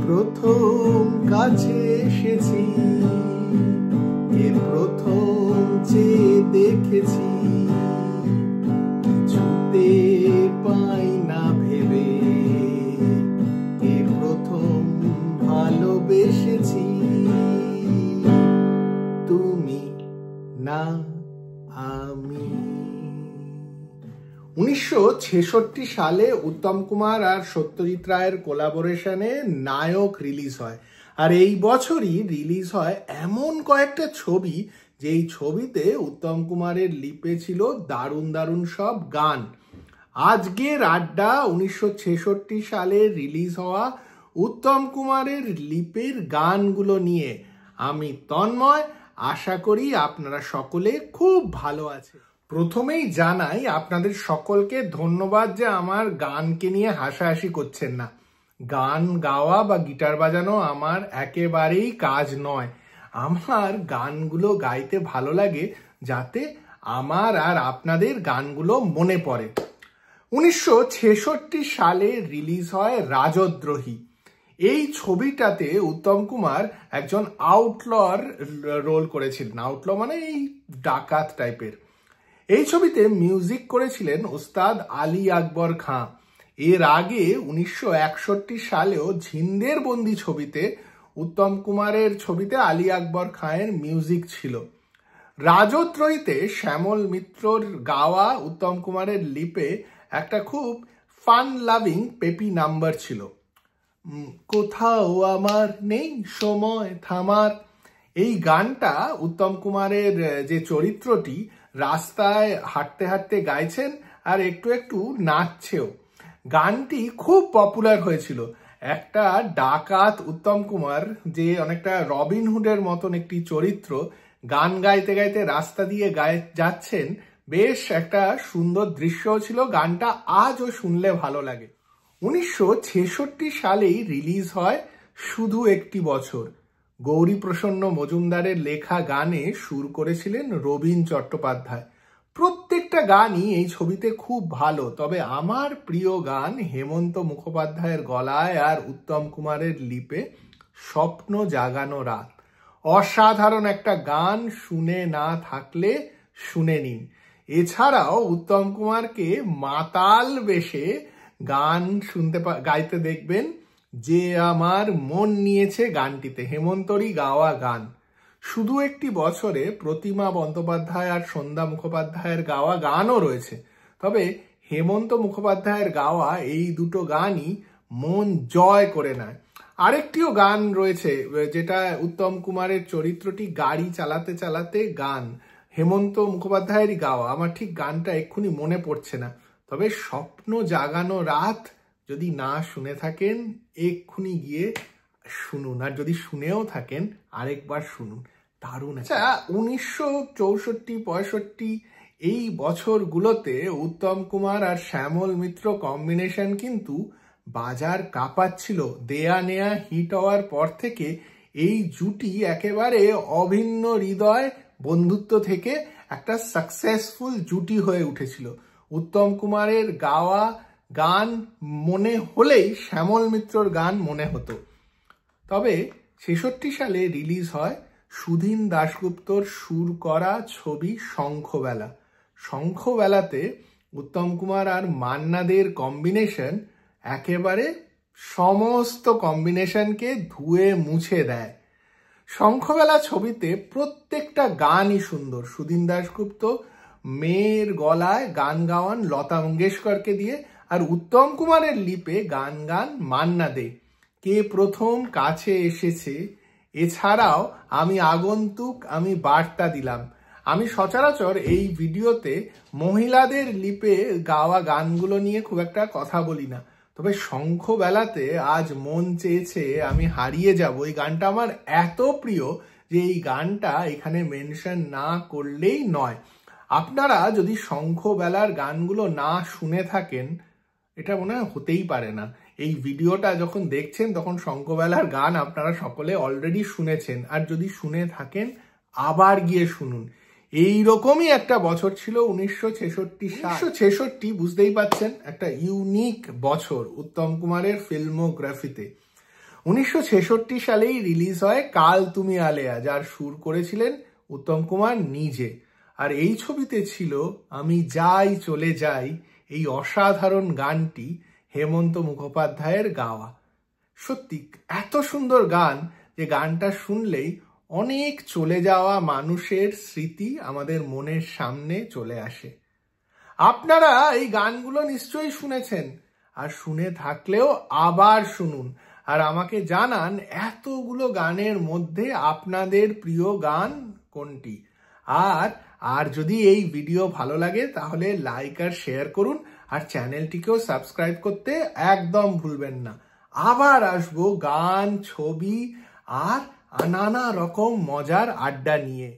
প্রথম কাছে এসেছি, এ প্রথম চেয়ে দেখেছি, কিছুতে পাই না ভেবে, এ প্রথম ভালোবেসেছি, তুমি না আমি। 1966 সালে উত্তম কুমার আর সত্যজিৎ রায়ের কোলাবোরেশনে নায়ক রিলিজ হয়। আর এই বছরই রিলিজ হয় এমন কয়েকটা ছবি, যেই ছবিতে উত্তম কুমারের লিপে ছিল দারুণ দারুণ সব গান। আজকের আড্ডা 1966 সালে রিলিজ হওয়া উত্তম কুমারের লিপের গানগুলো নিয়ে। আমি তন্ময়, আশা করি আপনারা সকলে খুব ভালো আছে। প্রথমেই জানাই আপনাদের সকলকে ধন্যবাদ যে আমার গানকে নিয়ে হাসাহাসি করছেন না। গান গাওয়া বা গিটার বাজানো আমার একেবারেই কাজ নয়। আমার গানগুলো গাইতে ভালো লাগে যাতে আমার আর আপনাদের গানগুলো মনে পড়ে। 1966 সালে রিলিজ হয় রাজদ্রোহী। এই ছবিটাতে উত্তম কুমার একজন আউটলর রোল করেছিলেন। আউটল মানে এই ডাকাত টাইপের। এই ছবিতে মিউজিক করেছিলেন ওস্তাদ আলী আকবর খাঁ। এর আগে 1961 সালেও ঝিন্দের বন্দি ছবিতে উত্তম কুমারের ছবিতে আলী আকবর খাঁয়ের মিউজিক ছিল। রাজদ্রোহীতে শ্যামল মিত্রর গাওয়া উত্তম কুমারের লিপে একটা খুব ফান লাভিং পেপি নাম্বার ছিল, কোথাও আমার নেই সময় থামার। এই গানটা উত্তম কুমারের যে চরিত্রটি রাস্তায় হাঁটতে হাঁটতে গাইছেন আর একটু একটু নাচছেও। গানটি খুব পপুলার হয়েছিল। একটা ডাকাত উত্তম কুমার, যে অনেকটা রবিন হুডের মতন একটি চরিত্র, গান গাইতে গাইতে রাস্তা দিয়ে যাচ্ছেন। বেশ একটা সুন্দর দৃশ্য ছিল। গানটা আজও শুনলে ভালো লাগে। 1966 সালেই রিলিজ হয় শুধু একটি বছর। গৌরীপ্রসন্ন মজুমদারের লেখা গানে সুর করেছিলেন রবীন চট্টোপাধ্যায়। প্রত্যেকটা গানই এই ছবিতে খুব ভালো, তবে আমার প্রিয় গান হেমন্ত মুখোপাধ্যায়ের গলায় আর উত্তম কুমারের লিপে স্বপ্ন জাগানো রাত। অসাধারণ একটা গান, শুনে না থাকলে শুনে নিন। এছাড়াও উত্তম কুমারকে মাতাল বেশে গান গাইতে দেখবেন যে আমার মন নিয়েছে গানটিতে, হেমন্তরই গাওয়া গান। শুধু একটি বছরে প্রতিমা বন্দ্যোপাধ্যায় আর সন্ধ্যা মুখোপাধ্যায়ের গাওয়া গানও রয়েছে, তবে হেমন্ত মুখোপাধ্যায়ের গাওয়া এই দুটো গানই মন জয় করে নেয়। আরেকটিও গান রয়েছে যেটা উত্তম কুমারের চরিত্রটি গাড়ি চালাতে চালাতে গান, হেমন্ত মুখোপাধ্যায়েরই গাওয়া। আমার ঠিক গানটা এক্ষুনি মনে পড়ছে না, তবে স্বপ্ন জাগানো রাত যদি না শুনে থাকেন এক্ষুনি গিয়ে শুনুন, আর যদি শুনেও থাকেন আরেকবার শুনুন, দারুণ। আচ্ছা, 1964-65 এই বছরগুলোতে উত্তম কুমার আর শ্যামল মিত্র কম্বিনেশন কিন্তু বাজার কাঁপাচ্ছিল। দেয়া নেয়া হিট হওয়ার পর থেকে এই জুটি একেবারে অভিন্ন হৃদয় বন্ধুত্ব থেকে একটা সাকসেসফুল জুটি হয়ে উঠেছিল। উত্তম কুমারের গাওয়া গান মনে হলেই শ্যামল মিত্রর গান মনে হতো। তবে 66 সালে রিলিজ হয় সুধীন দাশগুপ্তর সুর করা ছবি শঙ্খবেলা। শঙ্খবেলাতে উত্তম কুমার আর মান্না দের কম্বিনেশন একেবারে সমস্ত কম্বিনেশনকে ধুয়ে মুছে দেয়। শঙ্খবেলা ছবিতে প্রত্যেকটা গানই সুন্দর। সুধীন দাশগুপ্ত মেয়ের গলায় গান গাওয়ান লতা মঙ্গেশকরকে দিয়ে, আর উত্তম কুমারের লিপে গান গান মান্না দে। কে প্রথম কাছে এসেছে, এছাড়াও আমি আগন্তুক আমি বার্তা দিলাম। আমি সচরাচর এই ভিডিওতে মহিলাদের লিপে গাওয়া গানগুলো নিয়ে খুব একটা কথা বলি না, তবে শঙ্খবেলাতে আজ মন চেয়েছে আমি হারিয়ে যাব। এই গানটা আমার এত প্রিয় যে এই গানটা এখানে মেনশন না করলেই নয়। আপনারা যদি শঙ্খবেলার গানগুলো না শুনে থাকেন, এটা মনে হয় হতেই পারে না। এই ভিডিওটা যখন দেখছেন তখন শঙ্খবেলার গান আপনারা সকলে অলরেডি শুনেছেন, আর যদি শুনে থাকেন আবার গিয়ে শুনুন। এইরকমই একটা বছর ছিল 1966 সাল। 1966 বুঝতেই পাচ্ছেন একটা ইউনিক বছর উত্তম কুমারের ফিল্মোগ্রাফিতে। 1966 সালেই রিলিজ হয় কাল তুমি আলেয়া, যার সুর করেছিলেন উত্তম কুমার নিজে। আর এই ছবিতে ছিল আমি যাই চলে যাই, এই অসাধারণ গানটি হেমন্ত মুখোপাধ্যায়ের গাওয়া। সত্যি এত সুন্দর গান যে গানটা শুনলেই অনেক চলে যাওয়া মানুষের স্মৃতি আমাদের মনের সামনে চলে আসে। আপনারা এই গানগুলো নিশ্চয়ই শুনেছেন, আর শুনে থাকলেও আবার শুনুন আর আমাকে জানান এতগুলো গানের মধ্যে আপনাদের প্রিয় গান কোনটি। আর যদি এই ভিডিও ভালো লাগে তাহলে লাইক আর শেয়ার করুন, আর চ্যানেলটিকেও সাবস্ক্রাইব করতে একদম ভুলবেন না। আবার আসবো গান, ছবি আর নানা রকম মজার আড্ডা নিয়ে।